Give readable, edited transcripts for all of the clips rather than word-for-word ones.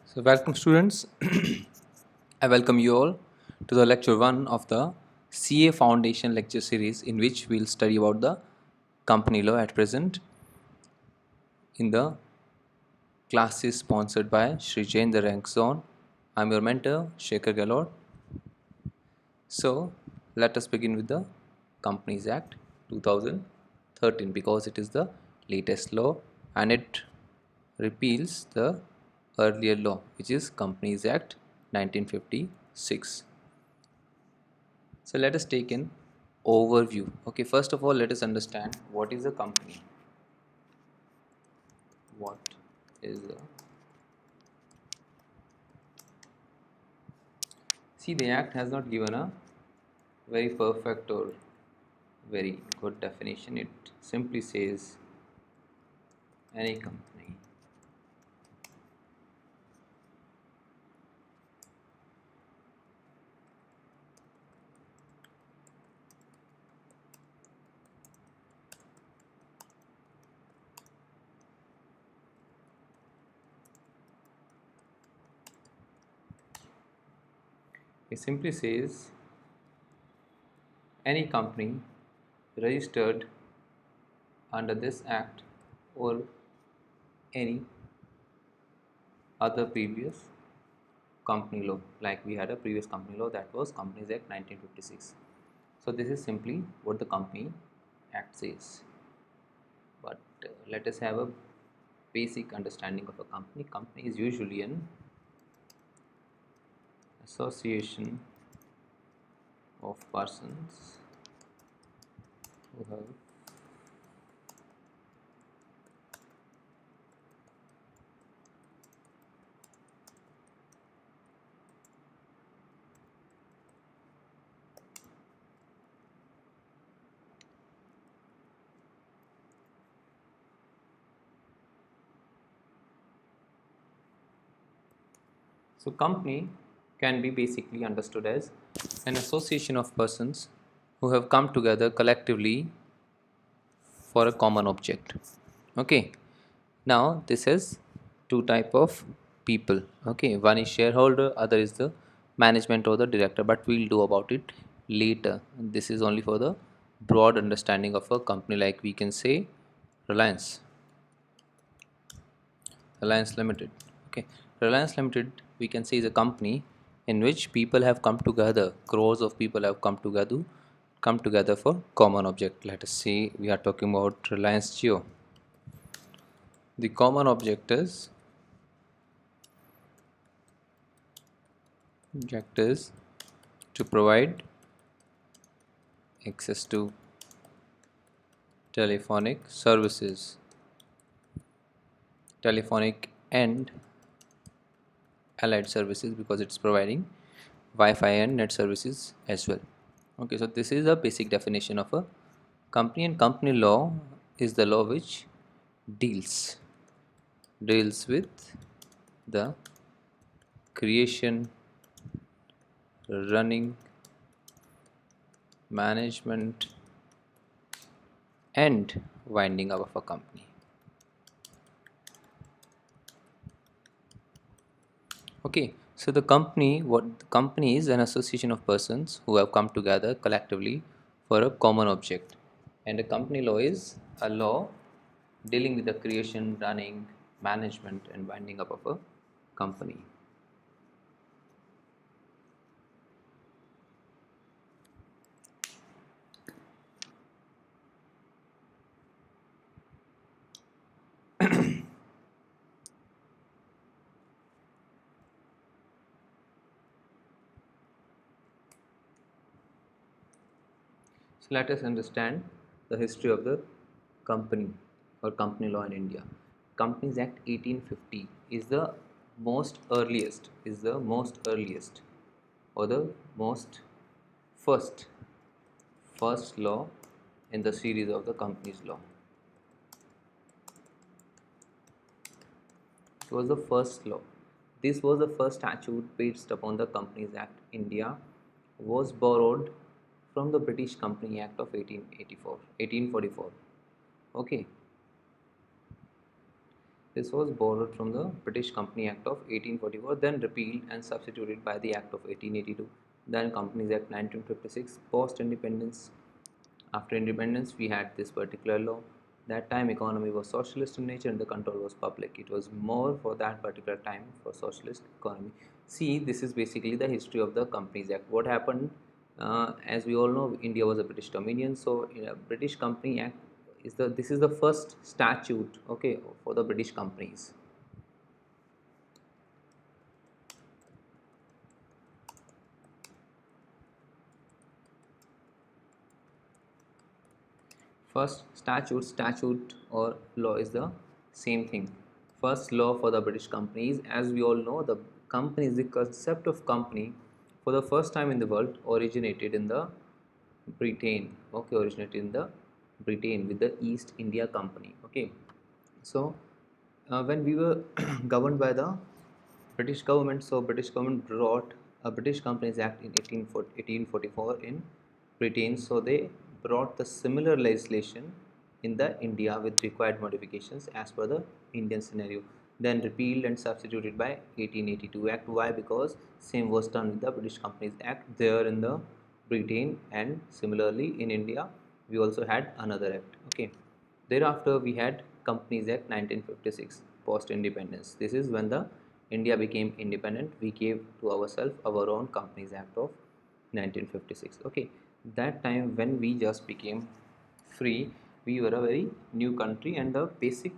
So, welcome students. I welcome you all to the lecture 1 of the CA Foundation lecture series, in which we'll study about the company law at present. In the classes sponsored by Sri Jain the Rank Zone. I'm your mentor, Shekhar Galor. So, let us begin with the Companies Act 2013, because it is the latest law and it repeals the earlier law, which is Companies Act 1956. So let us take an overview. Okay, first of all, let us understand what is a company. What is a See, the act has not given a very perfect or very good definition. It simply says any company. It simply says any company registered under this act or any other previous company law, like we had a previous company law, that was Companies Act 1956. So this is simply what the Company Act says. But let us have a basic understanding of a company. Company is usually an association of persons who have So company can be basically understood as an association of persons who have come together collectively for a common object. Okay, now this is two type of people. Okay, one is shareholder, other is the management or the director, but we'll do about it later. This is only for the broad understanding of a company, like we can say Reliance Limited. Okay, Reliance Limited, we can say, is a company in which people have come together. Crores of people have come together for common object. Let us see. We are talking about Reliance Jio. The common object is to provide access to telephonic services, telephonic and allied services, because it's providing Wi-Fi and net services as well. Okay, so this is a basic definition of a company, and company law is the law which deals with the creation, running, management and winding up of a company. Okay, so the company is an association of persons who have come together collectively for a common object, and a company law is a law dealing with the creation, running, management, and winding up of a company. So let us understand the history of the company or company law in India. Companies Act 1850 is the most earliest or the most first first law in the series of the companies law. It was the first law. This was the first statute based upon the Companies Act. India was borrowed from the British Company Act of 1844. Okay. This was borrowed from the British Company Act of 1844, then repealed and substituted by the Act of 1882, then Companies Act 1956. Post independence, after independence, we had this particular law. That time, economy was socialist in nature and the control was public. It was more for that particular time for socialist economy. See, this is basically the history of the Companies Act. What happened? As we all know, India was a British dominion, so British Company Act is the this is the first statute, okay, for the British companies. First statute or law is the same thing. First law for the British companies, as we all know, the company is the concept of company for the first time in the world originated in the Britain. Okay, originated in the Britain with the East India Company. Okay, so when we were governed by the British government, so British government brought a British Companies Act in 1844 in Britain. So they brought the similar legislation in the India with required modifications as per the Indian scenario. Then repealed and substituted by 1882 Act. Why? Because same was done with the British Companies Act there in the Britain, and similarly in India we also had another act. Okay. Thereafter, we had Companies Act 1956, post independence. This is when the India became independent. We gave to ourselves our own Companies Act of 1956. Okay, that time when we just became free, we were a very new country, and the basic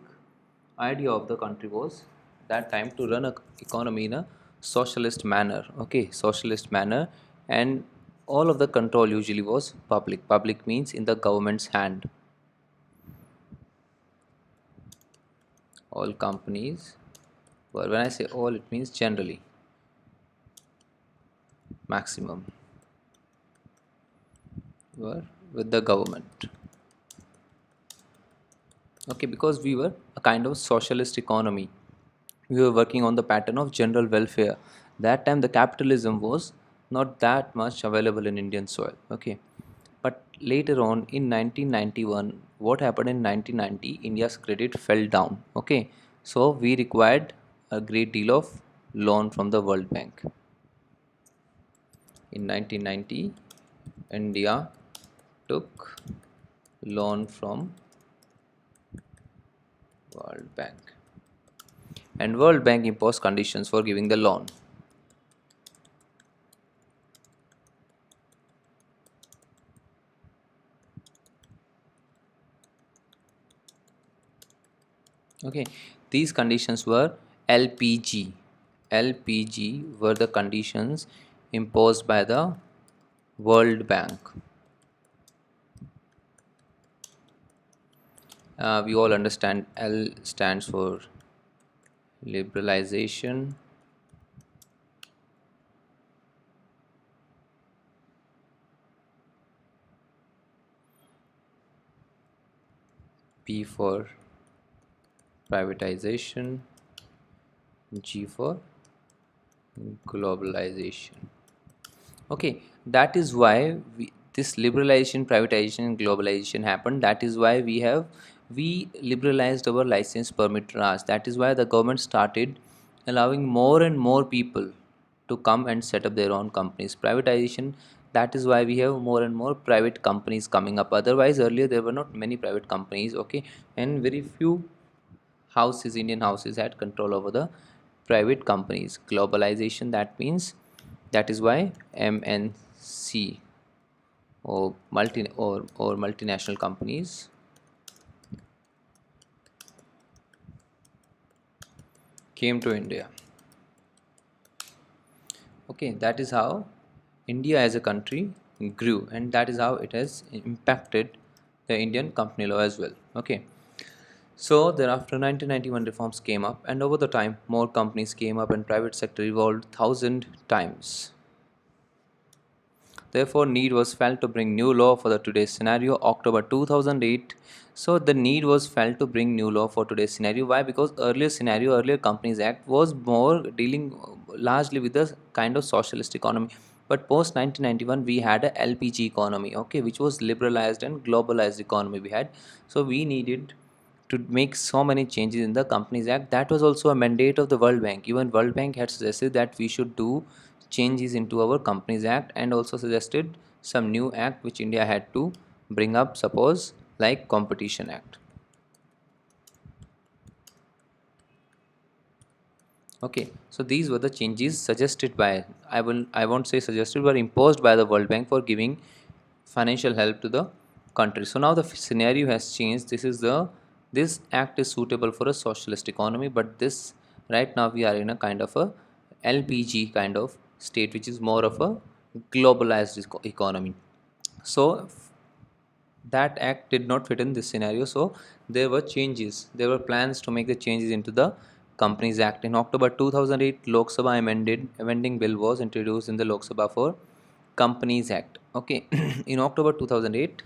idea of the country was that time to run a economy in a socialist manner. Okay, socialist manner, and all of the control usually was public. Public means in the government's hand. All companies, well, when I say all, it means generally, maximum, were with the government. Okay, because we were a kind of socialist economy, we were working on the pattern of general welfare. That time the capitalism was not that much available in Indian soil. Okay, but later on in 1991, what happened in 1990, India's credit fell down. Okay, so we required a great deal of loan from the World Bank. In 1990, India took loan from World Bank, and World Bank imposed conditions for giving the loan. Okay, these conditions were LPG. LPG were the conditions imposed by the World Bank. We all understand L stands for liberalization, P for privatization, G for globalization. Okay, that is why this liberalization, privatization, and globalization happened. That is why we liberalized our license permit Raj. That is why the government started allowing more and more people to come and set up their own companies. Privatization. That is why we have more and more private companies coming up. Otherwise, earlier there were not many private companies. Okay, and very few houses, Indian houses, had control over the private companies. Globalization, that means, that is why MNC or multinational companies came to India. Okay, that is how India as a country grew, and that is how it has impacted the Indian company law as well. Okay, so thereafter 1991 reforms came up, and over the time more companies came up and private sector evolved 1,000 times. Therefore, need was felt to bring new law for the today's scenario. October 2008. So the need was felt to bring new law for today's scenario. Why? Because earlier Companies Act was more dealing largely with the kind of socialist economy. But post 1991, we had a LPG economy, okay, which was liberalized and globalized economy we had. So we needed to make so many changes in the Companies Act. That was also a mandate of the World Bank. Even World Bank had suggested that we should do changes into our Companies Act, and also suggested some new act which India had to bring up, suppose like Competition Act. Okay, so these were the changes suggested by, I won't say suggested, but imposed by the World Bank for giving financial help to the country. So now the scenario has changed. This act is suitable for a socialist economy, but this right now we are in a kind of a LPG kind of state, which is more of a globalized economy. So that act did not fit in this scenario, so there were changes, there were plans to make the changes into the Companies Act. In October 2008, Lok Sabha amending bill was introduced in the Lok Sabha for Companies Act. Okay. In October 2008,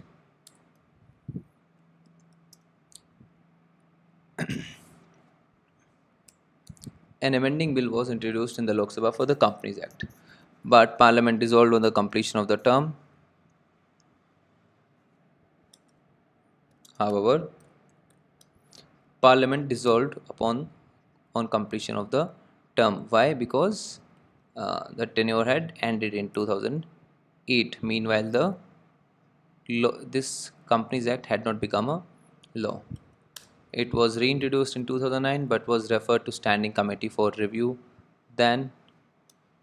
an amending bill was introduced in the Lok Sabha for the Companies Act, but Parliament dissolved on the completion of the term. However, Parliament dissolved upon on completion of the term. Why? Because the tenure had ended in 2008. Meanwhile, this Companies Act had not become a law. It was reintroduced in 2009 but was referred to Standing Committee for review. Then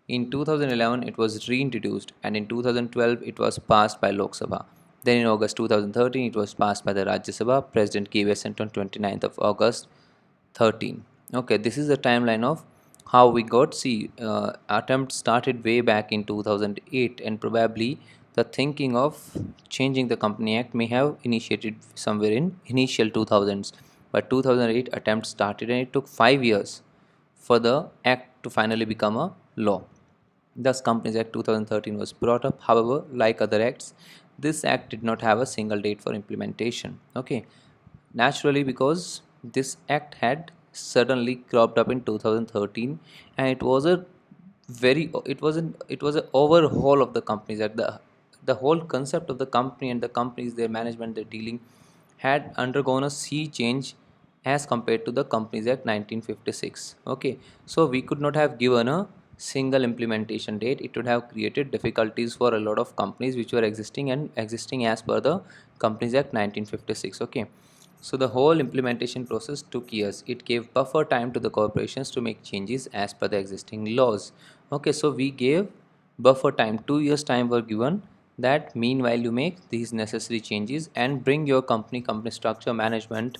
in 2011, it was reintroduced, and in 2012, it was passed by Lok Sabha. Then in August 2013, it was passed by the Rajya Sabha. President gave assent on 29th of August 13. Okay, this is the timeline of how we got. See, attempt started way back in 2008, and probably the thinking of changing the Company Act may have initiated somewhere in initial 2000s. But 2008 attempt started, and it took 5 years for the act to finally become a law. Thus, Companies Act 2013 was brought up. However, like other acts, this act did not have a single date for implementation. Okay, naturally, because this act had suddenly cropped up in 2013, and it was an overhaul of the Companies Act. The whole concept of the company and the companies, their management, their dealing, had undergone a sea change as compared to the Companies Act 1956. Okay, so we could not have given a single implementation date. It would have created difficulties for a lot of companies which were existing as per the Companies Act 1956. Okay, so the whole implementation process took years. It gave buffer time to the corporations to make changes as per the existing laws. Okay, so we gave buffer time, 2 years time were given, that meanwhile you make these necessary changes and bring your company structure management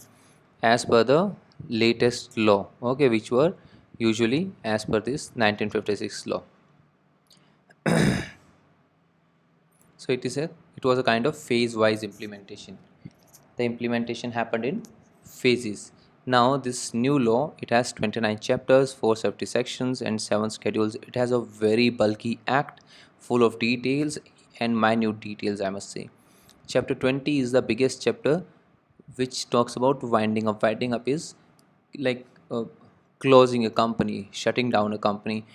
as per the latest law. Okay, which were usually as per this 1956 law. So it was a kind of phase wise implementation. The implementation happened in phases. Now this new law, it has 29 chapters, 470 sections and 7 schedules. It has a very bulky act full of details and minute details, I must say. Chapter 20 is the biggest chapter, which talks about winding up. Winding up is like closing a company, shutting down a company,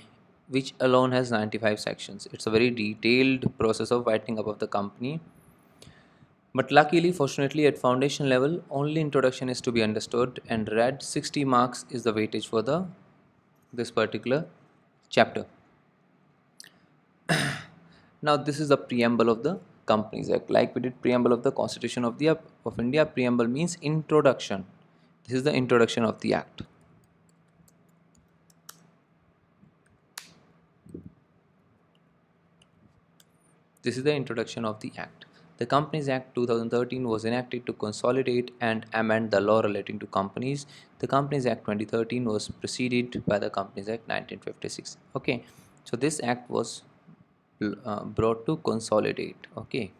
which alone has 95 sections. It's a very detailed process of winding up of the company. But luckily, fortunately, at foundation level, only introduction is to be understood and read. 60 marks is the weightage for the this particular chapter. Now, this is the preamble of the Companies Act. Like we did preamble of the Constitution of India, preamble means introduction. This is the introduction of the act. This is the introduction of the Act. The Companies Act 2013 was enacted to consolidate and amend the law relating to companies. The Companies Act 2013 was preceded by the Companies Act 1956. Okay, so this act was brought to consolidate. Okay,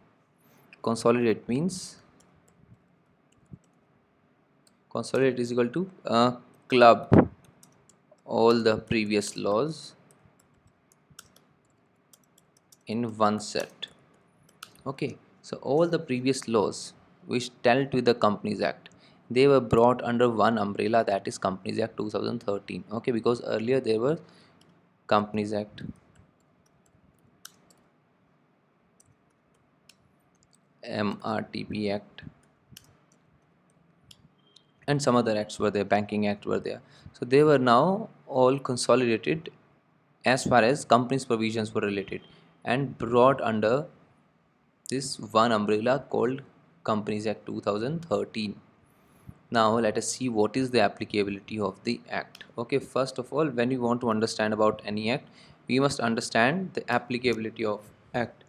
consolidate means consolidate is equal to club all the previous laws in one set. Okay, so all the previous laws which dealt with the Companies Act, they were brought under one umbrella, that is Companies Act 2013. Okay, because earlier there were Companies Act, MRTP Act, and some other acts were there, banking act were there. So they were now all consolidated as far as companies provisions were related and brought under this one umbrella called Companies Act 2013. Now let us see what is the applicability of the act. Okay, first of all, when we want to understand about any act, we must understand the applicability of act.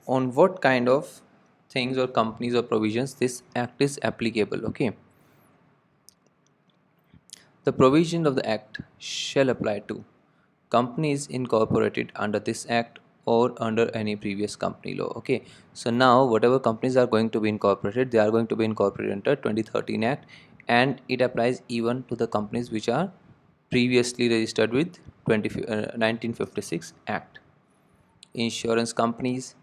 On what kind of things or companies or provisions this act is applicable. Okay, the provision of the act shall apply to companies incorporated under this act or under any previous company law. Okay, so now whatever companies are going to be incorporated, they are going to be incorporated under 2013 act, and it applies even to the companies which are previously registered with 1956 act. Insurance companies,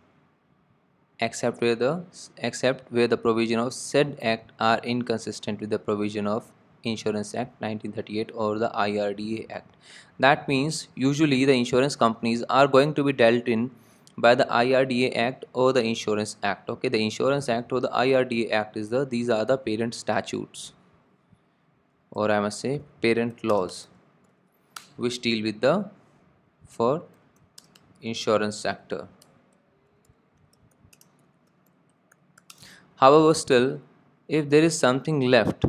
except where the provision of said act are inconsistent with the provision of Insurance Act 1938 or the IRDA Act. That means usually the insurance companies are going to be dealt in by the IRDA Act or the Insurance Act. Okay, the Insurance Act or the IRDA Act is these are the parent statutes, or I must say parent laws, which deal with the for insurance sector. However, still, if there is something left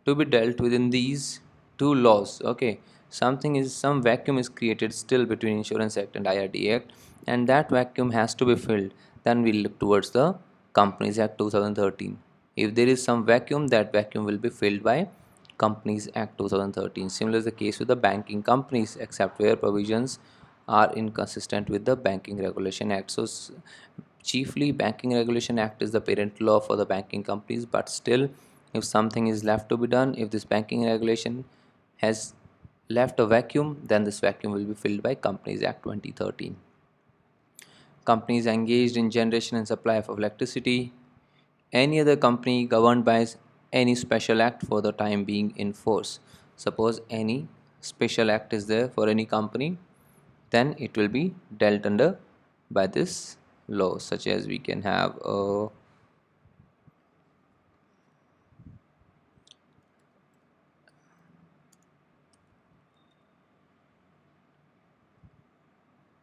to be dealt within these two laws, okay, some vacuum is created still between Insurance Act and IRD Act, and that vacuum has to be filled. Then we look towards the Companies Act 2013. If there is some vacuum, that vacuum will be filled by Companies Act 2013. Similar is the case with the banking companies, except where provisions are inconsistent with the Banking Regulation Act. So, chiefly, Banking Regulation Act is the parent law for the banking companies, but still, if something is left to be done, if this banking regulation has left a vacuum, then this vacuum will be filled by Companies Act 2013. Companies engaged in generation and supply of electricity, any other company governed by any special act for the time being in force. Suppose any special act is there for any company, then it will be dealt under by this law, such as we can have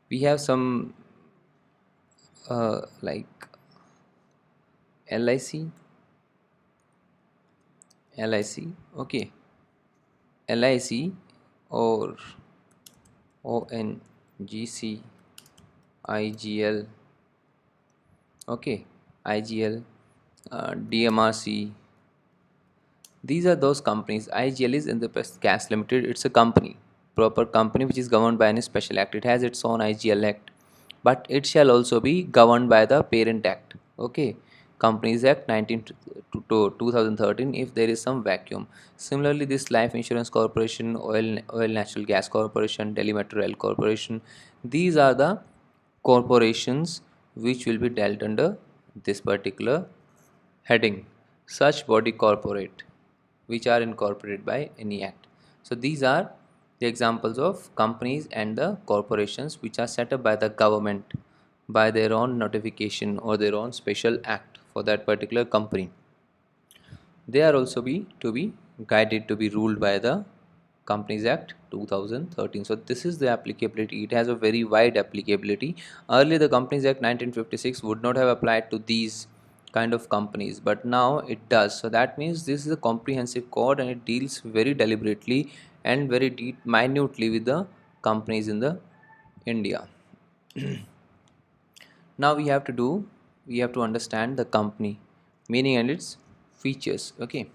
we have some like LIC, okay, LIC or ONGC, IGL, okay, IGL, DMRC. These are those companies. IGL is Indraprasth Gas Limited. It's a company, proper company which is governed by any special act. It has its own IGL Act, but it shall also be governed by the Parent Act. Okay, Companies Act 19 to 2013. If there is some vacuum, similarly, this Life Insurance Corporation, Oil Natural Gas Corporation, Delhi Metro Rail Corporation, these are the corporations which will be dealt under this particular heading. Such body corporate which are incorporated by any act. So these are the examples of companies and the corporations which are set up by the government by their own notification or their own special act for that particular company. They are also be guided to be ruled by the Companies Act 2013. So this is the applicability. It has a very wide applicability. Earlier, the Companies Act 1956 would not have applied to these kind of companies, but now it does. So that means this is a comprehensive code, and it deals very deliberately and very minutely with the companies in the India. Now we have to understand the company meaning and its features. Okay,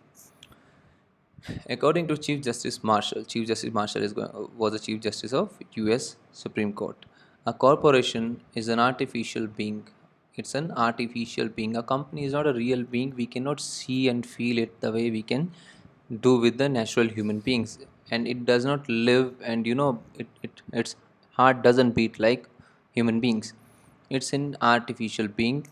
according to Chief Justice Marshall was the Chief Justice of U.S. Supreme Court. A corporation is an artificial being. It's an artificial being. A company is not a real being. We cannot see and feel it the way we can do with the natural human beings. And it does not live, and its heart doesn't beat like human beings. It's an artificial being,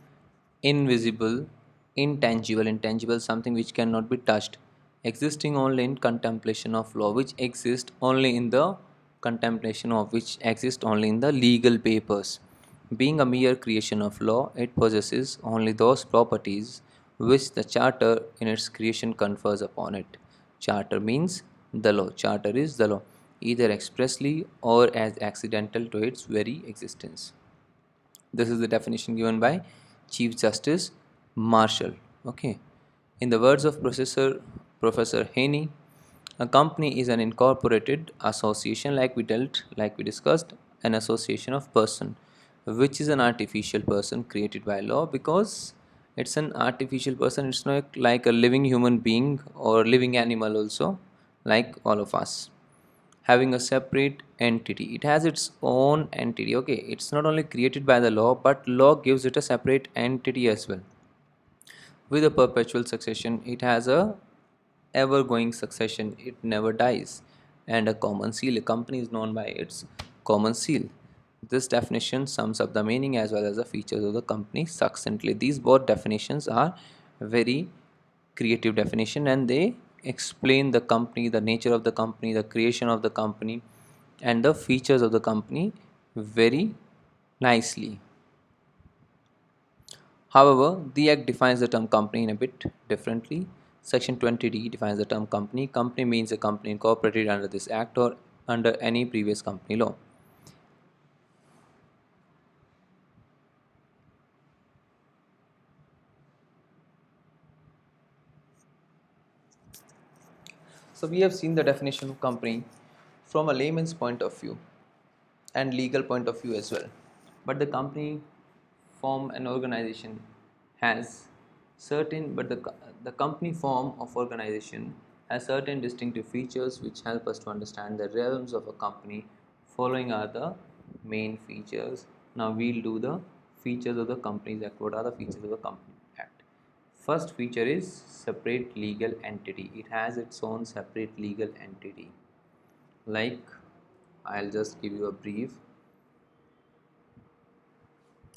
invisible, intangible, something which cannot be touched, existing only in contemplation of law, which exists only in the contemplation of which exists only in the legal papers. Being a mere creation of law, it possesses only those properties which the charter in its creation confers upon it. Charter means the law. Charter is the law, either expressly or as accidental to its very existence. This is the definition given by Chief Justice Marshall. Okay. In the words of Professor Haney, a company is an incorporated association, like we discussed, an association of person, which is an artificial person created by law because it's an artificial person. It's not like a living human being or living animal also, like all of us having a separate entity. It has its own entity. Okay, it's not only created by the law, but law gives it a separate entity as well. With a perpetual succession, it has a ever going succession. It never dies. And a common seal. A company is known by its common seal. This definition sums up the meaning as well as the features of the company succinctly. These both definitions are very creative definition, and they explain the company, the nature of the company, the creation of the company, and the features of the company very nicely. However, the Act defines the term company in a bit differently. Section 20D defines the term company. Company means a company incorporated under this Act or under any previous company law. So, we have seen the definition of company from a layman's point of view and legal point of view as well. But the company form and organization has certain, but the company form of organization has certain distinctive features which help us to understand the realms of a company. Following are the main features. Now we'll do the features of the Companies Act. What are the features of the Company Act? First feature is separate legal entity. It has its own separate legal entity. Like, I'll just give you a brief.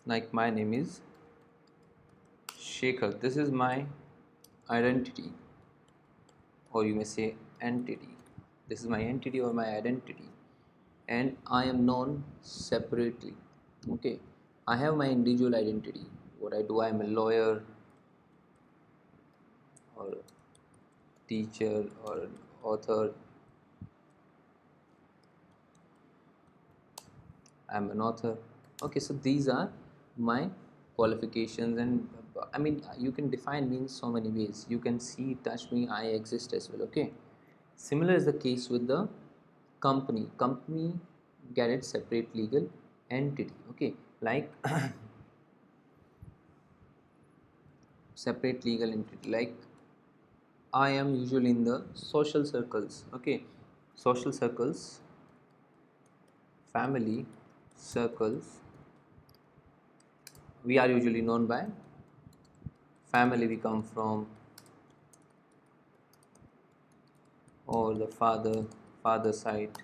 Like, my name is Shekhar. This is my identity, or you may say entity. This is my entity or my identity, and I am known separately. Okay, I have my individual identity. What I do, I am a lawyer or teacher or an author. I'm an author. Okay, so these are my qualifications, and I mean, you can define me in so many ways. You can see, touch me, I exist as well. Okay, similar is the case with the company. Company get its separate legal entity. Okay, like separate legal entity. Like, I am usually in the social circles. Okay, social circles, family circles. We are usually known by family we come from, or the father side,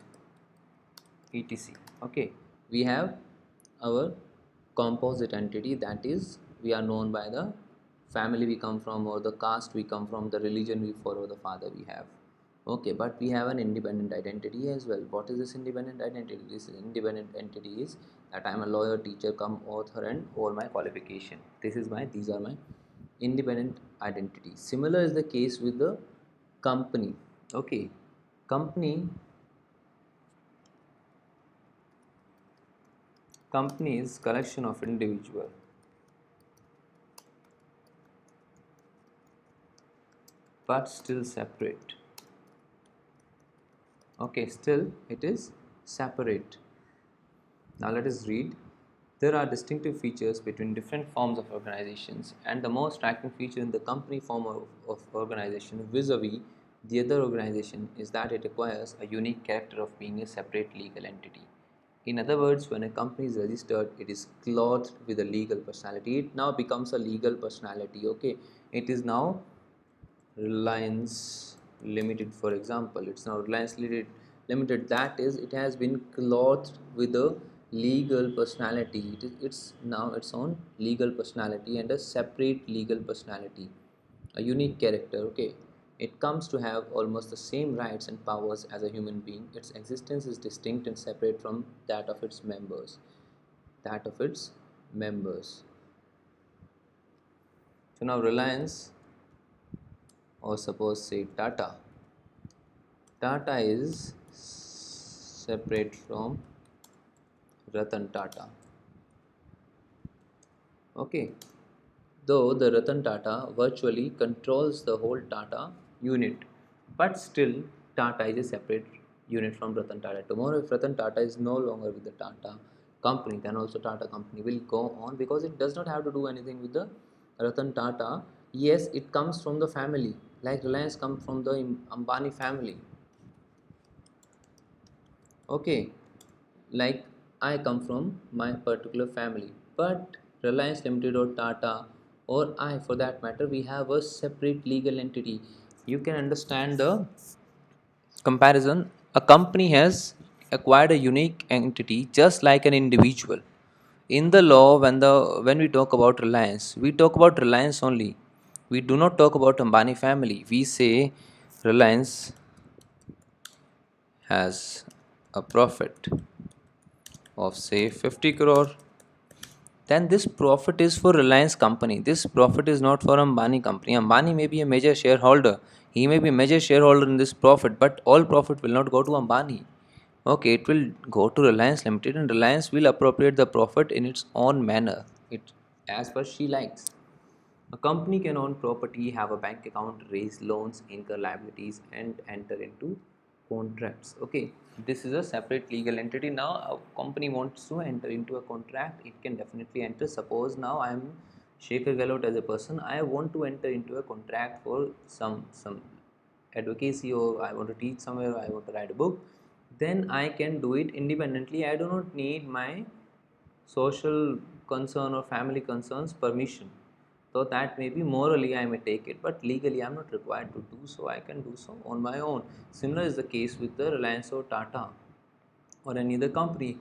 etc. Okay, we have our composite entity, that is we are known by the family we come from, or the caste we come from, the religion we follow, the father we have. Okay, but we have an independent identity as well. What is this independent identity? This independent entity is that I am a lawyer, teacher, come author, and all my qualification. These are my independent identity. Similar is the case with the company. Okay, company is collection of individual, but still separate. Okay, still it is separate. Now let us read. There are distinctive features between different forms of organizations, and the most striking feature in the company form of organization vis-a-vis the other organization is that it acquires a unique character of being a separate legal entity. In other words, when a company is registered, it is clothed with a legal personality. It now becomes a legal personality. Okay, it is now Reliance Limited, for example. It's now Reliance Limited. That is, it has been clothed with a legal personality. It's now its own legal personality and a separate legal personality, a unique character. Okay, it comes to have almost the same rights and powers as a human being. Its existence is distinct and separate from that of its members. That of its members. So now Reliance, or suppose say Tata. Tata is separate from Ratan Tata. Okay, though the Ratan Tata virtually controls the whole Tata unit, but still Tata is a separate unit from Ratan Tata. Tomorrow, if Ratan Tata is no longer with the Tata company, then also Tata company will go on, because it does not have to do anything with the Ratan Tata. Yes, it comes from the family, like Reliance comes from the Ambani family. Okay, like I come from my particular family, but Reliance Limited or Tata or I, for that matter, we have a separate legal entity. You can understand the comparison. A company has acquired a unique entity just like an individual. In the law, when we talk about Reliance, we talk about Reliance only. We do not talk about Ambani family. We say Reliance has a profit of say 50 crore, then this profit is for Reliance company. This profit is not for Ambani company. Ambani may be a major shareholder. He may be a major shareholder in this profit, but all profit will not go to Ambani. Okay, it will go to Reliance Limited, and Reliance will appropriate the profit in its own manner, it as per she likes. A company can own property, have a bank account, raise loans, incur liabilities, and enter into contracts. Okay, this is a separate legal entity. Now, a company wants to enter into a contract, it can definitely enter. Suppose now I am Shekhar Gehlot as a person, I want to enter into a contract for some advocacy, or I want to teach somewhere, I want to write a book, then I can do it independently. I do not need my social concern or family concerns permission. So that maybe morally I may take it, but legally I'm not required to do so. I can do so on my own. Similar is the case with the Reliance or Tata or any other company.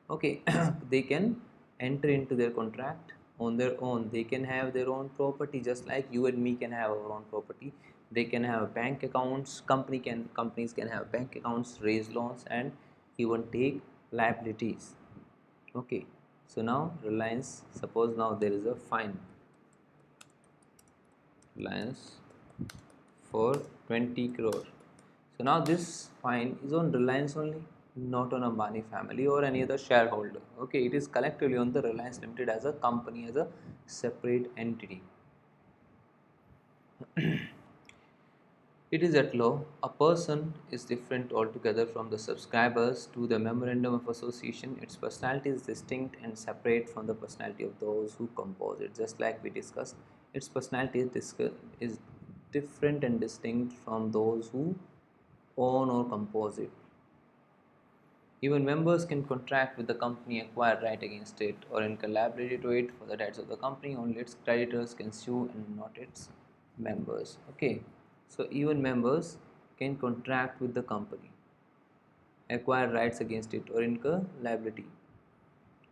Okay, they can enter into their contract on their own. They can have their own property, just like you and me can have our own property. They can have bank accounts. Companies can have bank accounts, raise loans, and even take liabilities. Okay, so now Reliance, suppose now there is a fine, Reliance for 20 crore. So now this fine is on Reliance only, not on Ambani family or any other shareholder. Okay, it is collectively on the Reliance Limited as a company, as a separate entity. It is at law, a person is different altogether from the subscribers to the memorandum of association. Its personality is distinct and separate from the personality of those who compose it. Just like we discussed, its personality is different and distinct from those who own or compose it. Even members can contract with the company, acquire right against it, or in collaborative to it for the debts of the company. Only its creditors can sue and not its members. Okay, so even members can contract with the company, acquire rights against it, or incur liability.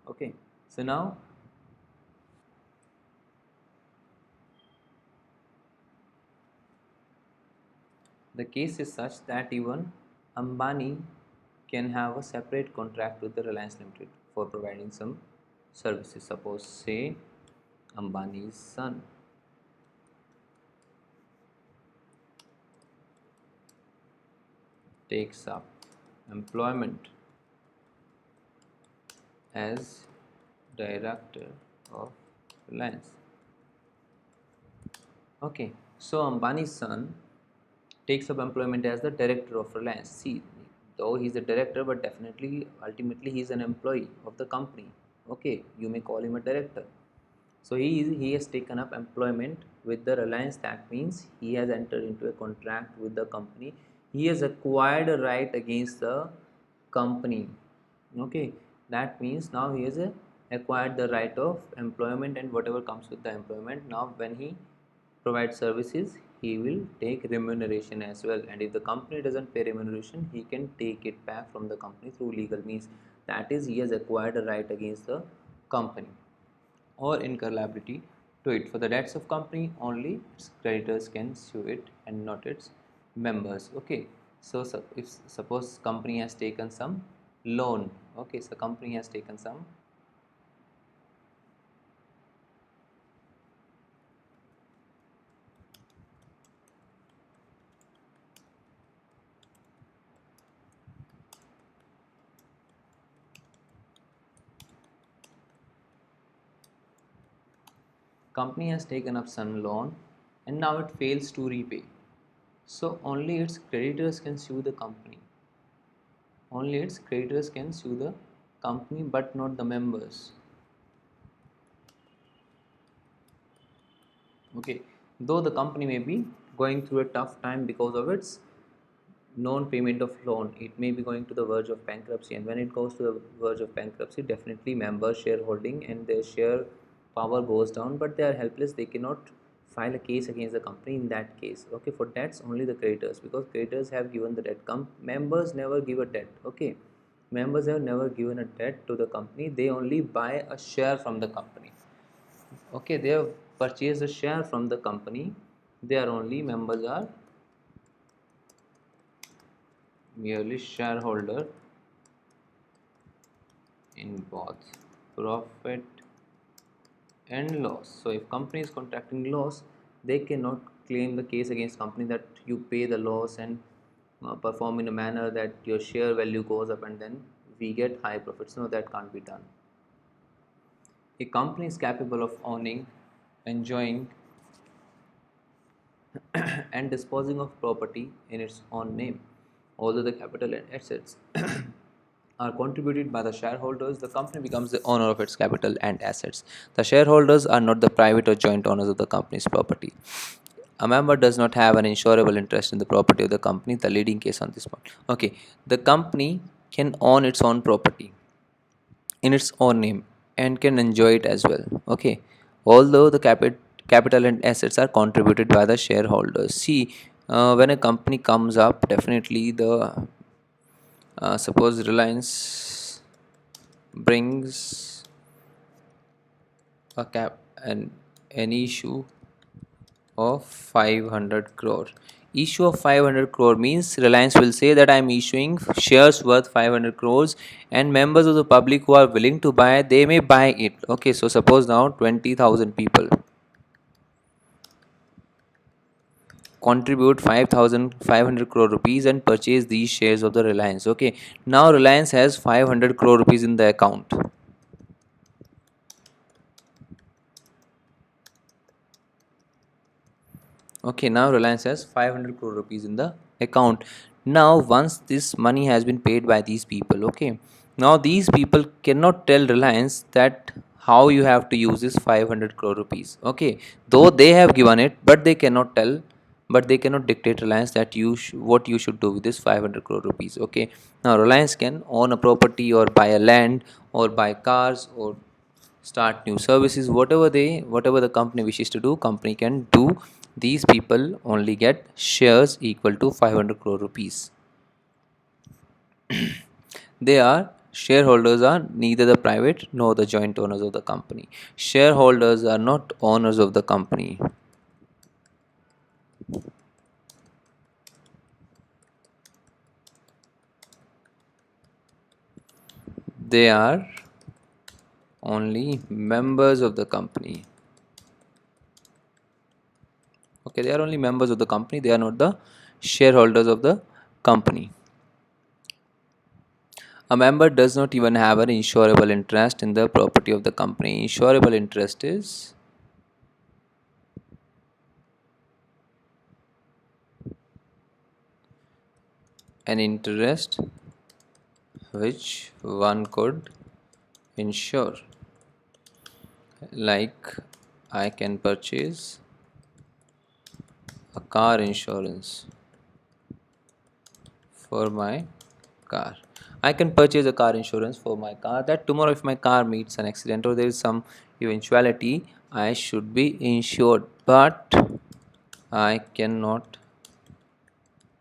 Okay, so now the case is such that even Ambani can have a separate contract with the Reliance Limited for providing some services. Suppose, say, Ambani's son takes up employment as director of Reliance. Okay, so Ambani's son takes up employment as the director of Reliance. See, though he's a director, but definitely, ultimately, he's an employee of the company. Okay, you may call him a director. So he has taken up employment with the Reliance. That means he has entered into a contract with the company. He has acquired a right against the company. Okay, that means now he has acquired the right of employment and whatever comes with the employment. Now, when he provides services, he will take remuneration as well. And if the company doesn't pay remuneration, he can take it back from the company through legal means. That is, he has acquired a right against the company or incur liability to it. For the debts of company, only its creditors can sue it and not its members. Okay, so if suppose company has taken some loan, okay, so company has taken some company has taken up some loan and now it fails to repay. So only its creditors can sue the company. Only its creditors can sue the company, but not the members. Okay, though the company may be going through a tough time because of its non-payment of loan, it may be going to the verge of bankruptcy, and when it goes to the verge of bankruptcy, definitely member shareholding and their share power goes down, but they are helpless. They cannot file a case against the company in that case. Okay, for debts only the creditors, because creditors have given the debt. Members never give a debt. Okay, members have never given a debt to the company. They only buy a share from the company. Okay, they have purchased a share from the company. They are only members are merely shareholder in both profit and loss. So if company is contracting loss, they cannot claim the case against company that you pay the loss and perform in a manner that your share value goes up and then we get high profits. No, that can't be done. A company is capable of owning, enjoying and disposing of property in its own name. Although the capital and assets are contributed by the shareholders, the company becomes the owner of its capital and assets. The shareholders are not the private or joint owners of the company's property. A member does not have an insurable interest in the property of the company, the leading case on this point. Okay, the company can own its own property in its own name and can enjoy it as well. Okay, although the capital and assets are contributed by the shareholders. See, when a company comes up, definitely the suppose Reliance brings a cap and an issue of 500 crore. Issue of 500 crore means Reliance will say that I am issuing shares worth 500 crores, and members of the public who are willing to buy, they may buy it. Okay, so suppose now 20,000 people contribute 5,500 crore rupees and purchase these shares of the Reliance. Okay, now Reliance has 500 crore rupees in the account. Okay, now Reliance has 500 crore rupees in the account. Now once this money has been paid by these people, okay, now these people cannot tell Reliance that how you have to use this 500 crore rupees. Okay, though they have given it, but they cannot tell, but they cannot dictate Reliance that what you should do with this 500 crore rupees. Okay, now Reliance can own a property or buy a land or buy cars or start new services. Whatever the company wishes to do, company can do. These people only get shares equal to 500 crore rupees. They are Shareholders are neither the private nor the joint owners of the company. Shareholders are not owners of the company. They are only members of the company. Okay, they are only members of the company. They are not the shareholders of the company. A member does not even have an insurable interest in the property of the company. Insurable interest is an interest which one could insure. Like, I can purchase a car insurance for my car. I can purchase a car insurance for my car, that tomorrow if my car meets an accident or there is some eventuality, I should be insured. But I cannot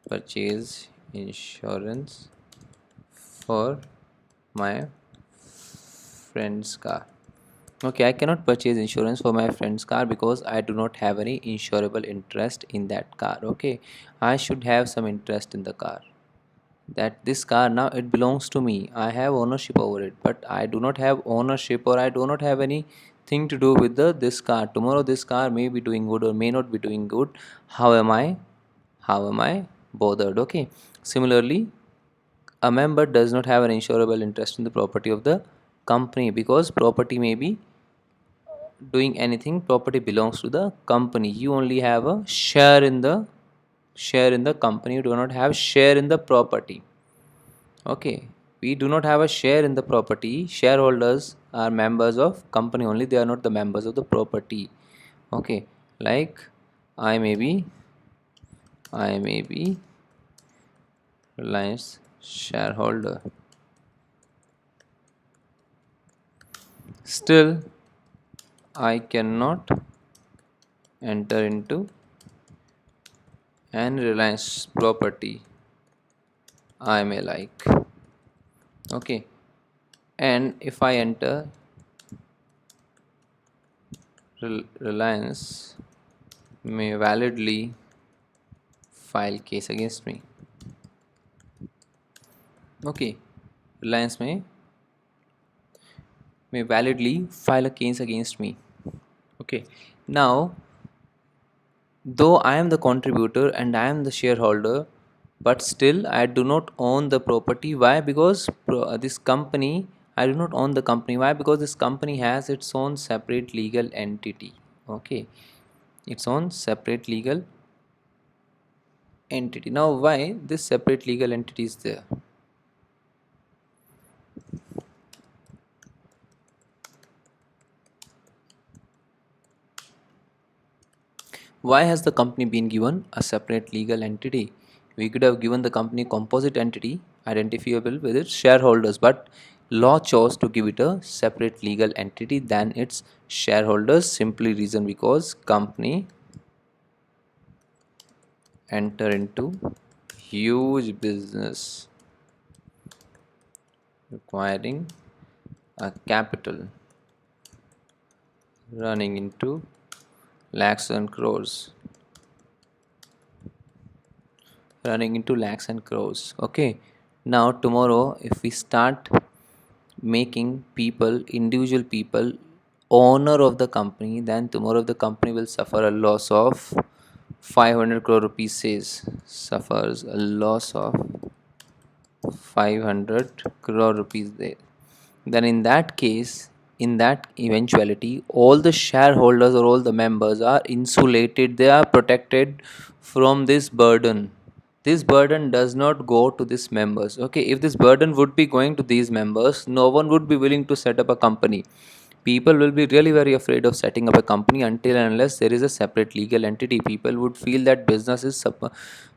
purchase insurance for my friend's car. Okay, I cannot purchase insurance for my friend's car because I do not have any insurable interest in that car. Okay, I should have some interest in the car. That this car now it belongs to me. I have ownership over it, but I do not have ownership or I do not have anything to do with this car. Tomorrow this car may be doing good or may not be doing good. How am I? How am I bothered? Okay. Similarly, a member does not have an insurable interest in the property of the company because property may be doing anything, property belongs to the company. You only have a share in the company. You do not have share in the property. Okay, we do not have a share in the property. Shareholders are members of company only. They are not the members of the property. Okay, like I may be I may be Reliance shareholder. Still, I cannot enter into an Reliance property I may like. Okay, and if I enter Reliance may validly file case against me. Okay, Reliance may validly file a case against me. Okay, now though I am the contributor and I am the shareholder, but still I do not own the property. Why? Because this company, I do not own the company. Why? Because this company has its own separate legal entity. Okay, its own separate legal entity. Now, why this separate legal entity is there? Why has the company been given a separate legal entity? We could have given the company composite entity identifiable with its shareholders, but law chose to give it a separate legal entity than its shareholders. Simply reason because company enter into huge business requiring a capital running into lakhs and crores Okay, now tomorrow if we start making people, individual people, owner of the company, then tomorrow the company will suffer a loss of 500 crore rupees, says suffers a loss of 500 crore rupees there. Then in that case, in that eventuality, all the shareholders or all the members are insulated, they are protected from this burden. This burden does not go to these members. Okay, if this burden would be going to these members, no one would be willing to set up a company. People will be really very afraid of setting up a company until and unless there is a separate legal entity. People would feel that business is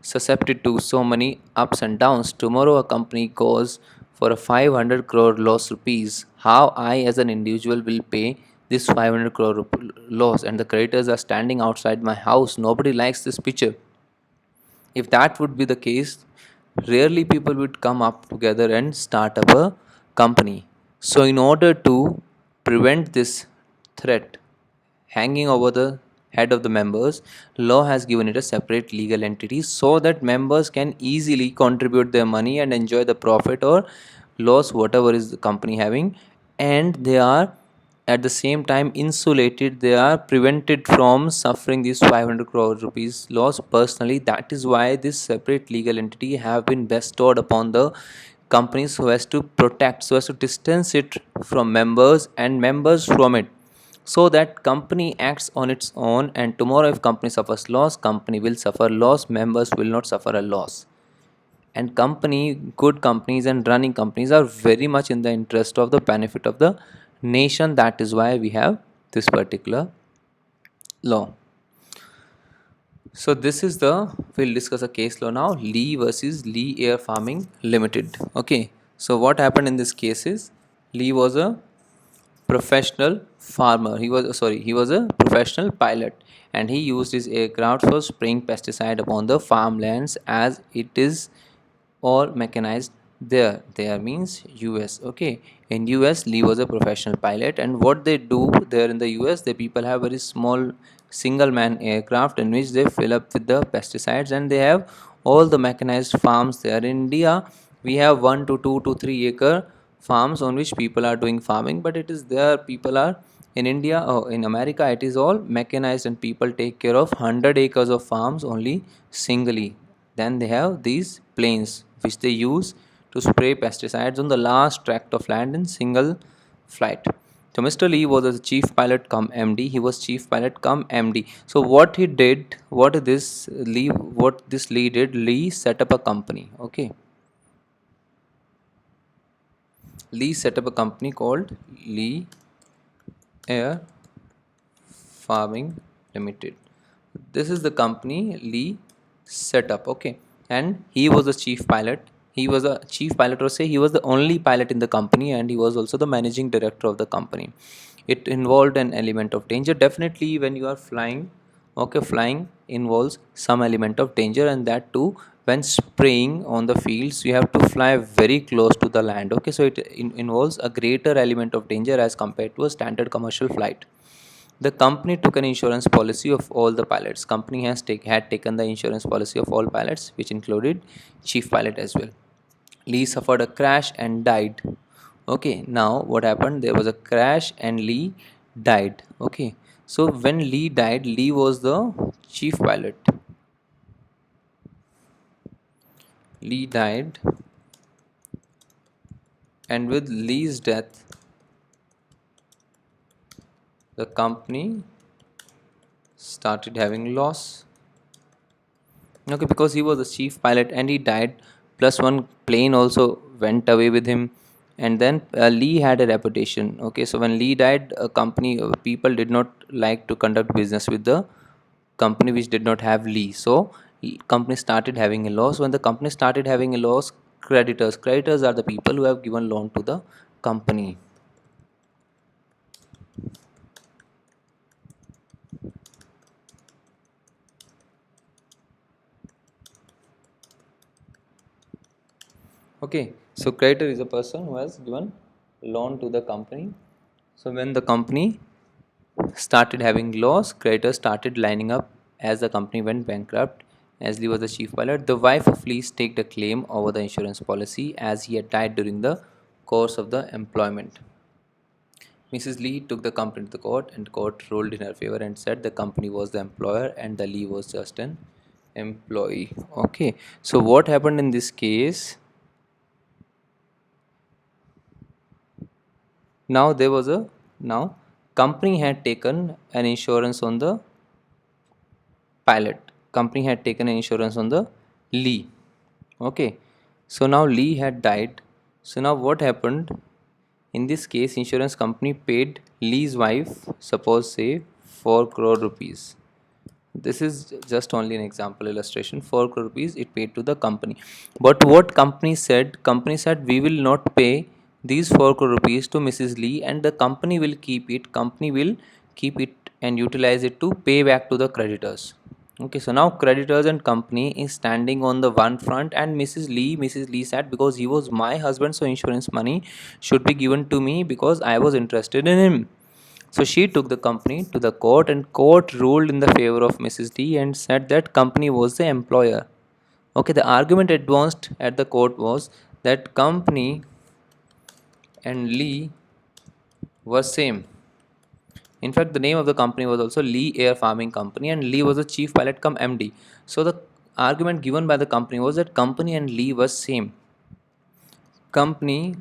susceptible to so many ups and downs. Tomorrow a company goes for a 500 crore loss rupees. How I as an individual will pay this 500 crore loss, and the creditors are standing outside my house? Nobody likes this picture. If that would be the case, rarely people would come up together and start up a company. So, in order to prevent this threat hanging over the head of the members, law has given it a separate legal entity so that members can easily contribute their money and enjoy the profit or loss whatever is the company having, and they are at the same time insulated, they are prevented from suffering this 500 crore rupees loss personally. That is why this separate legal entity have been bestowed upon the companies, so as to protect, so as to distance it from members and members from it, so that company acts on its own, and tomorrow if company suffers loss, company will suffer loss, members will not suffer a loss. And good companies and running companies are very much in the interest of the benefit of the nation. That is why we have this particular law. So this is the, we'll discuss a case law now, Lee versus Lee Air Farming Limited. Okay, so what happened in this case is, Lee was a professional farmer, he was a professional pilot, and he used his aircraft for spraying pesticide upon the farmlands, as it is all mechanized there means US. Okay, in US Lee was a professional pilot, and what they do there in the US, the people have very small single man aircraft in which they fill up with the pesticides, and they have all the mechanized farms there. In India we have 1 to 2 to 3 acre farms on which people are doing farming, but it is there people are in India or in America, it is all mechanized and people take care of 100 acres of farms only singly. Then they have these planes which they use to spray pesticides on the last tract of land in single flight. So Mr. Lee was a chief pilot cum MD. He was chief pilot cum MD. So what he did, what this Lee did, Lee set up a company. Okay, Lee set up a company called Lee Air Farming Limited. This is the company Lee set up. Okay, and he was a chief pilot. He was a chief pilot, or say he was the only pilot in the company, and he was also the managing director of the company. It involved an element of danger. Definitely, when you are flying, okay, flying involves some element of danger, and that too when spraying on the fields, you have to fly very close to the land. Okay, so it involves a greater element of danger as compared to a standard commercial flight. The company took an insurance policy of all the pilots. Company had taken the insurance policy of all pilots, which included chief pilot as well. Lee suffered a crash and died. Okay, now what happened? There was a crash and Lee died. Okay, so when Lee died, Lee was the chief pilot. Lee died, and with Lee's death, the company started having loss. Okay, because he was the chief pilot and he died, plus one plane also went away with him. And then Lee had a reputation. Okay, so when Lee died, a company people did not like to conduct business with the company which did not have Lee. So company started having a loss. When the company started having a loss, creditors are the people who have given loan to the company. Okay, so creditor is a person who has given loan to the company. So when the company started having loss, creditors started lining up as the company went bankrupt. As Lee was the chief pilot, the wife of Lee staked a claim over the insurance policy as he had died during the course of the employment. Mrs. Lee took the company to the court, and court ruled in her favor and said the company was the employer and the Lee was just an employee. Okay, so what happened in this case? Now there was a now company had taken an insurance on the pilot. Company had taken an insurance on the Lee. Okay, so now Lee had died. So now what happened? In this case, insurance company paid Lee's wife, suppose say 4 crore rupees. This is just only an example illustration. 4 crore rupees it paid to the company. But what company said? Company said we will not pay these 4 crore rupees to Mrs. Lee, and the company will keep it. Company will keep it and utilize it to pay back to the creditors. Okay, so now creditors and company is standing on the one front, and Mrs. Lee said because he was my husband, so insurance money should be given to me because I was interested in him. So she took the company to the court, and court ruled in the favor of Mrs. D and said that company was the employer. Okay, the argument advanced at the court was that company and Lee were same. In fact, the name of the company was also Lee Air Farming Company, and Lee was the chief pilot cum MD. So the argument given by the company was that company and Lee was same. Company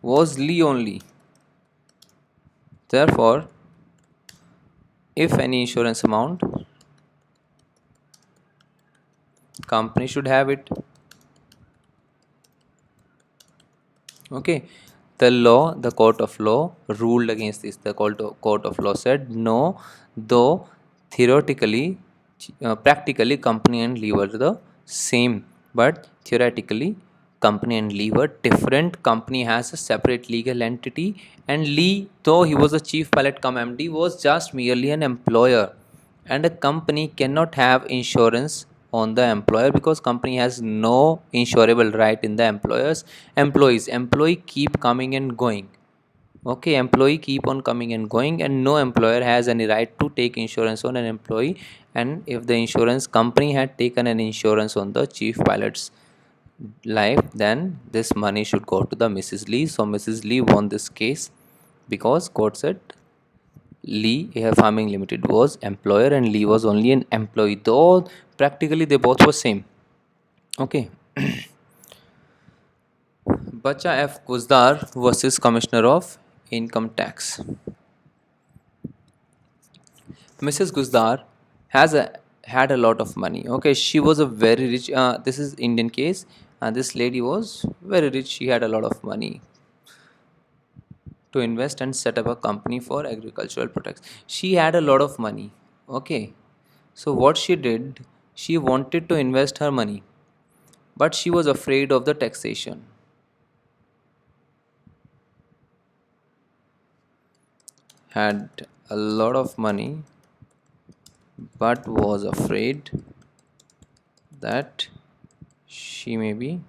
was Lee only. Therefore, if any insurance amount, company should have it. Okay, the court of law ruled against this. The court of law said no, though theoretically, practically, company and Lee were the same, but theoretically, company and Lee were different. Company has a separate legal entity, and Lee, though he was a chief pilot cum MD, was just merely an employer, and a company cannot have insurance on the employer because company has no insurable right in the employee keep coming and going. Okay, employee keep on coming and going, and no employer has any right to take insurance on an employee. And if the insurance company had taken an insurance on the chief pilot's life, then this money should go to the Mrs. Lee. So Mrs. Lee won this case because court said Lee Air Farming Limited was employer and Lee was only an employee, though practically they both were same. Okay. Bacha F. Kuzdar versus Commissioner of income tax. Mrs. Guzdar had a lot of money. Okay, she was a very rich. This is Indian case. This lady was very rich. She had a lot of money to invest and set up a company for agricultural products. She had a lot of money. Okay, so what she did, she wanted to invest her money, but she was afraid of the taxation. Had a lot of money, but was afraid that she may be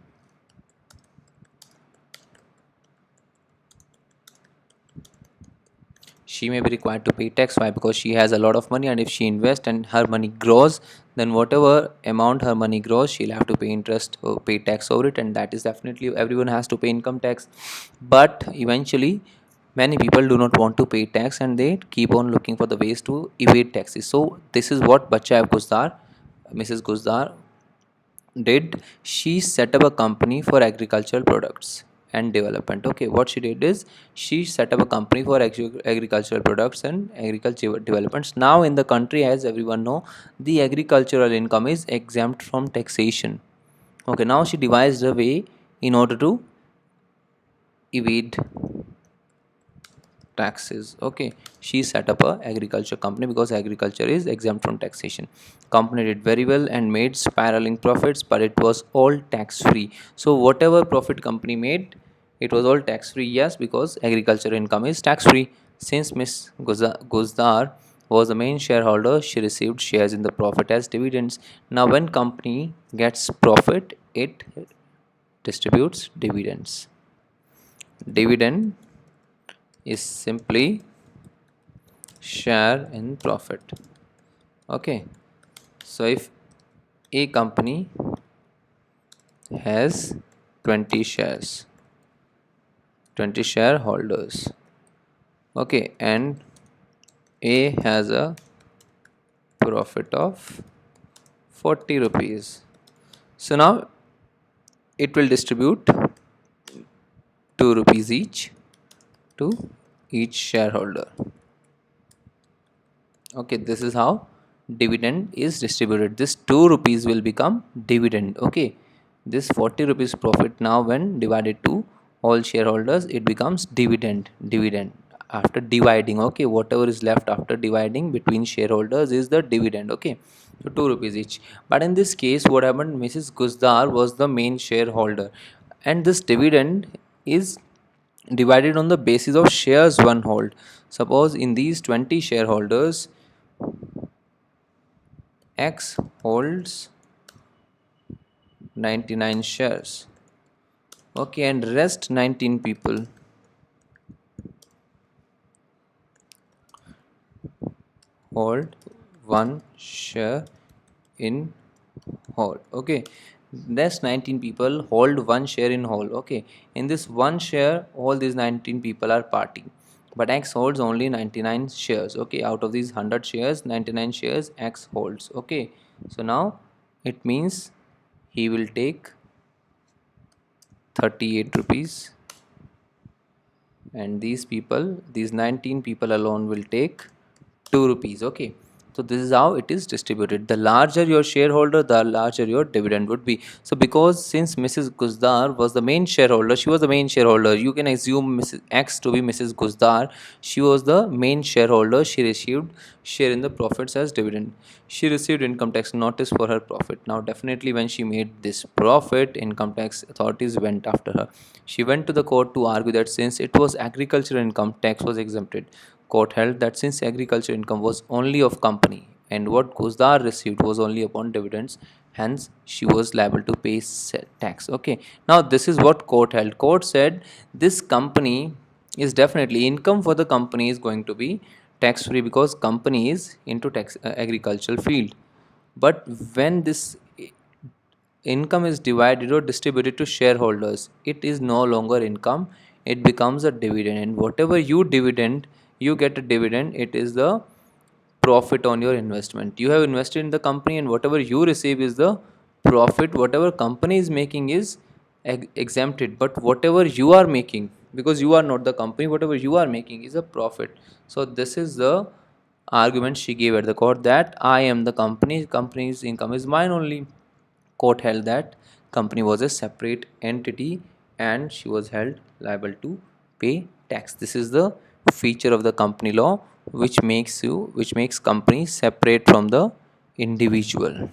required to pay tax. Why? Because she has a lot of money, and if she invests and her money grows, then whatever amount her money grows, she'll have to pay interest or pay tax over it, and that is definitely everyone has to pay income tax. But eventually, many people do not want to pay tax, and they keep on looking for the ways to evade taxes. So this is what Bacha Guzdar, Mrs. Guzdar did. She set up a company for agricultural products and development. Okay, what she did is she set up a company for agricultural products and agricultural developments. Now in the country, as everyone know, the agricultural income is exempt from taxation. Okay, now she devised a way in order to evade taxes. Okay, she set up a agriculture company because agriculture is exempt from taxation. Company did very well and made spiraling profits, but it was all tax free. So whatever profit company made, it was all tax free. Yes, because agriculture income is tax free. Since Miss Guzdar was the main shareholder, she received shares in the profit as dividends. Now when company gets profit, it distributes dividends. Dividend is simply share in profit. Okay, so if a company has 20 shares, 20 shareholders, okay, and A has a profit of 40 rupees, so now it will distribute 2 rupees each to each shareholder. Okay, this is how dividend is distributed. This 2 rupees will become dividend. Okay, this 40 rupees profit, now when divided to all shareholders, it becomes dividend after dividing. Okay, whatever is left after dividing between shareholders is the dividend. Okay, so 2 rupees each. But in this case, what happened, Mrs. Guzdar was the main shareholder, and this dividend is divided on the basis of shares one hold. Suppose in these 20 shareholders, X holds 99 shares. Okay, and rest 19 people hold one share in whole. Okay, rest 19 people hold one share in whole. Okay, in this one share, all these 19 people are party, but X holds only 99 shares. Okay, out of these 100 shares, 99 shares X holds. Okay, so now it means he will take 38 rupees, and these 19 people alone will take 2 rupees. Okay, so this is how it is distributed. The larger your shareholder, the larger your dividend would be. So because since Mrs. Guzdar was the main shareholder, she was the main shareholder, you can assume Mrs. X to be Mrs. Guzdar. She was the main shareholder. She received share in the profits as dividend. She received income tax notice for her profit. Now definitely when she made this profit, income tax authorities went after her. She went to the court to argue that since it was agricultural income, tax was exempted. Court held that since agriculture income was only of company and what Guzdar received was only upon dividends, hence she was liable to pay tax. Okay, now this is what court held. Court said this company is definitely income for the company is going to be tax free because company is into tax agricultural field. But when this income is divided or distributed to shareholders, it is no longer income, it becomes a dividend, and whatever you dividend, you get a dividend. It is the profit on your investment. You have invested in the company, and whatever you receive is the profit. Whatever company is making is exempted, but whatever you are making, because you are not the company. Whatever you are making is a profit. So this is the argument she gave at the court, that I am the company, company's income is mine only. Court held that company was a separate entity and she was held liable to pay tax. This is the feature of the company law which makes company separate from the individual.